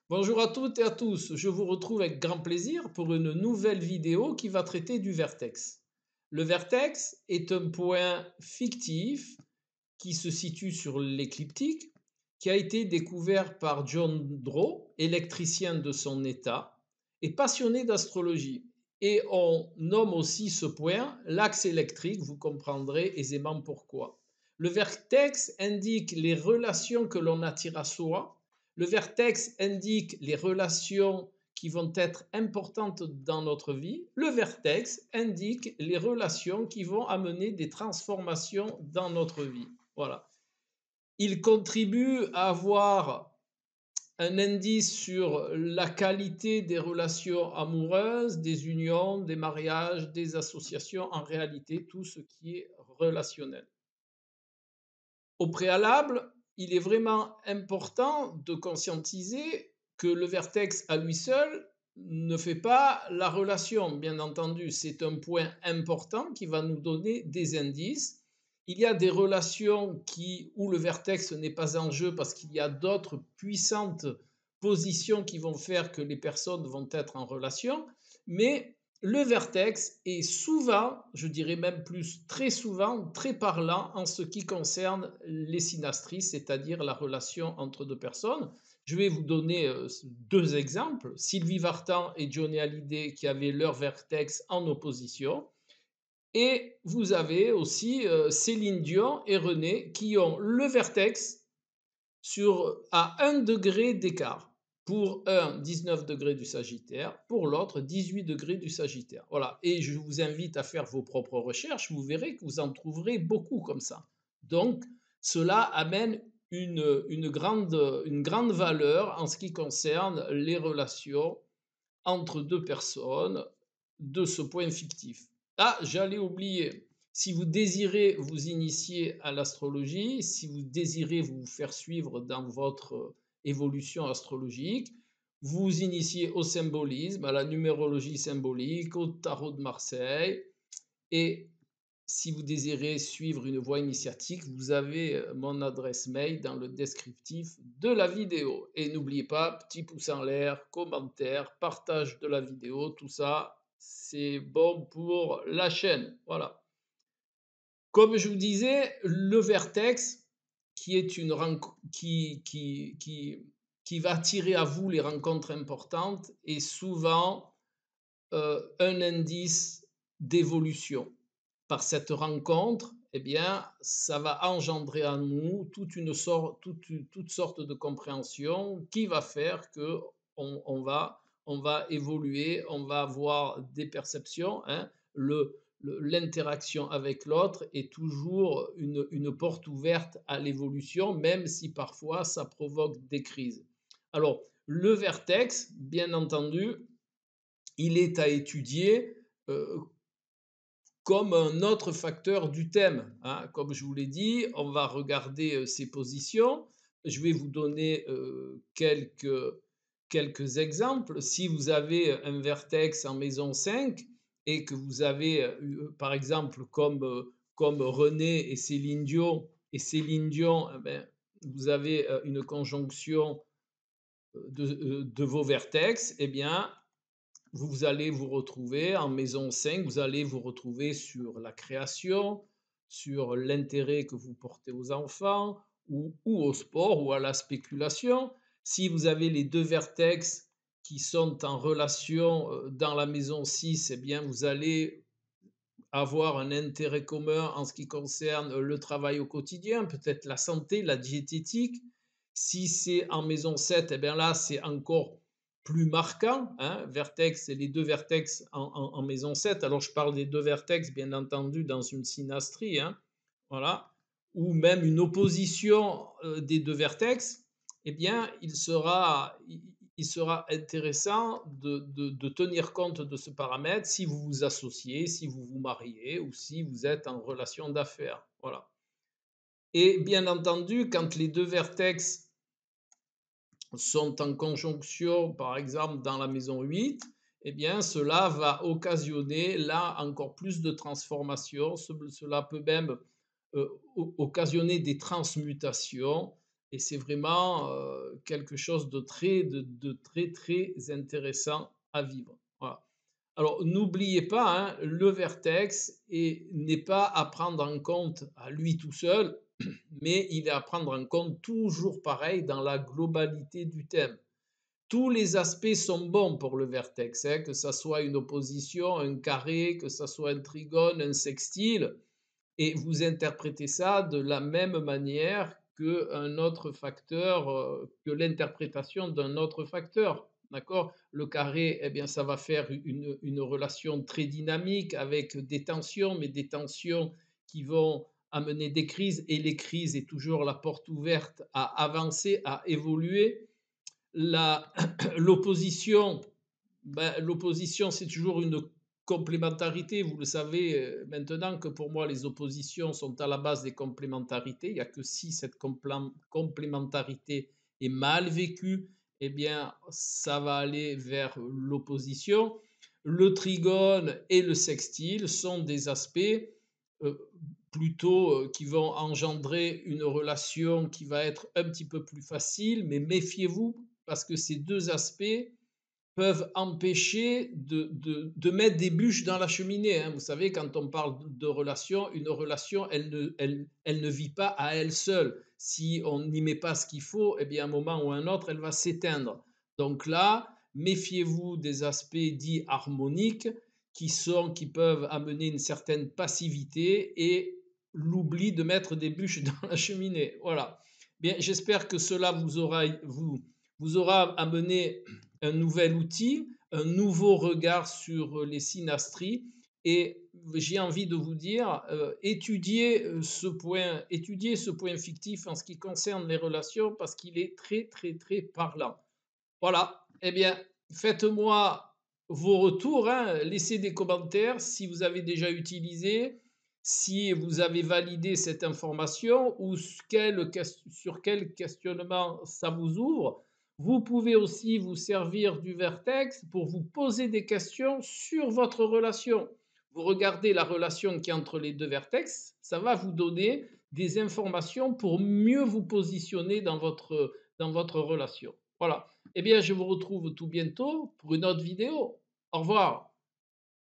Bonjour à toutes et à tous, je vous retrouve avec grand plaisir pour une nouvelle vidéo qui va traiter du vertex. Le vertex est un point fictif qui se situe sur l'écliptique, qui a été découvert par John Draw, électricien de son état et passionné d'astrologie. Et on nomme aussi ce point l'axe électrique, vous comprendrez aisément pourquoi. Le vertex indique les relations que l'on attire à soi. Le vertex indique les relations qui vont être importantes dans notre vie. Le vertex indique les relations qui vont amener des transformations dans notre vie. Voilà. Il contribue à avoir un indice sur la qualité des relations amoureuses, des unions, des mariages, des associations, en réalité tout ce qui est relationnel. Au préalable, il est vraiment important de conscientiser que le vertex à lui seul ne fait pas la relation, bien entendu. C'est un point important qui va nous donner des indices. Il y a des relations où le vertex n'est pas en jeu parce qu'il y a d'autres puissantes positions qui vont faire que les personnes vont être en relation, mais le vertex est souvent, je dirais même plus très souvent, très parlant en ce qui concerne les synastries, c'est-à-dire la relation entre deux personnes. Je vais vous donner deux exemples. Sylvie Vartan et Johnny Hallyday qui avaient leur vertex en opposition. Et vous avez aussi Céline Dion et René qui ont le vertex à 1 degré d'écart. Pour un, 19 degrés du Sagittaire, pour l'autre, 18 degrés du Sagittaire. Voilà. Et je vous invite à faire vos propres recherches. Vous verrez que vous en trouverez beaucoup comme ça. Donc, cela amène une grande valeur en ce qui concerne les relations entre deux personnes de ce point fictif. Ah, j'allais oublier. Si vous désirez vous initier à l'astrologie, si vous désirez vous faire suivre dans votre évolution astrologique, vous initiez au symbolisme, à la numérologie symbolique, au tarot de Marseille. Et si vous désirez suivre une voie initiatique, vous avez mon adresse mail dans le descriptif de la vidéo. Et n'oubliez pas, petit pouce en l'air, commentaire, partage de la vidéo, tout ça, c'est bon pour la chaîne. Voilà. Comme je vous disais, le vertex, qui est qui va attirer à vous les rencontres importantes, est souvent un indice d'évolution. Par cette rencontre, eh bien, ça va engendrer en nous toutes sortes de compréhensions qui va faire que on va évoluer, on va avoir des perceptions. Hein. L'interaction avec l'autre est toujours une porte ouverte à l'évolution, même si parfois ça provoque des crises. Alors, le vertex, bien entendu, il est à étudier comme un autre facteur du thème. Hein. Comme je vous l'ai dit, on va regarder ces positions. Je vais vous donner quelques exemples. Si vous avez un vertex en maison 5 et que vous avez, par exemple, comme René et Céline Dion, eh ben, vous avez une conjonction de vos vertex, eh bien, vous allez vous retrouver en maison 5, vous allez vous retrouver sur la création, sur l'intérêt que vous portez aux enfants ou au sport ou à la spéculation. Si vous avez les deux vertex qui sont en relation dans la maison 6, eh bien vous allez avoir un intérêt commun en ce qui concerne le travail au quotidien, peut-être la santé, la diététique. Si c'est en maison 7, eh bien là, c'est encore plus marquant. Hein, vertex, et les deux vertex en maison 7. Alors, je parle des deux vertex, bien entendu, dans une synastrie. Hein, voilà. Ou même une opposition des deux vertex. Eh bien, il sera intéressant de tenir compte de ce paramètre si vous vous associez, si vous vous mariez ou si vous êtes en relation d'affaires. Voilà. Et bien entendu, quand les deux vertex sont en conjonction, par exemple, dans la maison 8, eh bien, cela va occasionner là encore plus de transformations. Cela peut même occasionner des transmutations. Et c'est vraiment quelque chose de très, très intéressant à vivre. Voilà. Alors, n'oubliez pas, hein, le vertex n'est pas à prendre en compte à lui tout seul, mais il est à prendre en compte toujours pareil dans la globalité du thème. Tous les aspects sont bons pour le vertex, hein, que ça soit une opposition, un carré, que ça soit un trigone, un sextile, et vous interprétez ça de la même manière qu'un autre facteur, que l'interprétation d'un autre facteur. D'accord? Le carré, eh bien, ça va faire une relation très dynamique avec des tensions, mais des tensions qui vont amener des crises, et les crises est toujours la porte ouverte à avancer, à évoluer. L'opposition, ben, l'opposition, c'est toujours une complémentarité. Vous le savez maintenant que pour moi, les oppositions sont à la base des complémentarités. Il n'y a que si cette complémentarité est mal vécue, eh bien, ça va aller vers l'opposition. Le trigone et le sextile sont des aspects euh, plutôt qui vont engendrer une relation qui va être un petit peu plus facile, mais méfiez-vous parce que ces deux aspects peuvent empêcher de mettre des bûches dans la cheminée, hein. Vous savez, quand on parle de relation, une relation, elle ne vit pas à elle seule. Si on n'y met pas ce qu'il faut, eh bien, à un moment ou à un autre, elle va s'éteindre. Donc là, méfiez-vous des aspects dits harmoniques qui peuvent amener une certaine passivité et l'oubli de mettre des bûches dans la cheminée. Voilà. Bien, j'espère que cela vous aura amené un nouvel outil, un nouveau regard sur les synastries. Et j'ai envie de vous dire, étudiez ce point fictif en ce qui concerne les relations parce qu'il est très, très, très parlant. Voilà. Eh bien, faites-moi vos retours, hein. Laissez des commentaires si vous avez déjà utilisé, si vous avez validé cette information ou sur quel questionnement ça vous ouvre. Vous pouvez aussi vous servir du vertex pour vous poser des questions sur votre relation. Vous regardez la relation qui est entre les deux vertex, ça va vous donner des informations pour mieux vous positionner dans votre relation. Voilà. Eh bien, je vous retrouve tout bientôt pour une autre vidéo. Au revoir.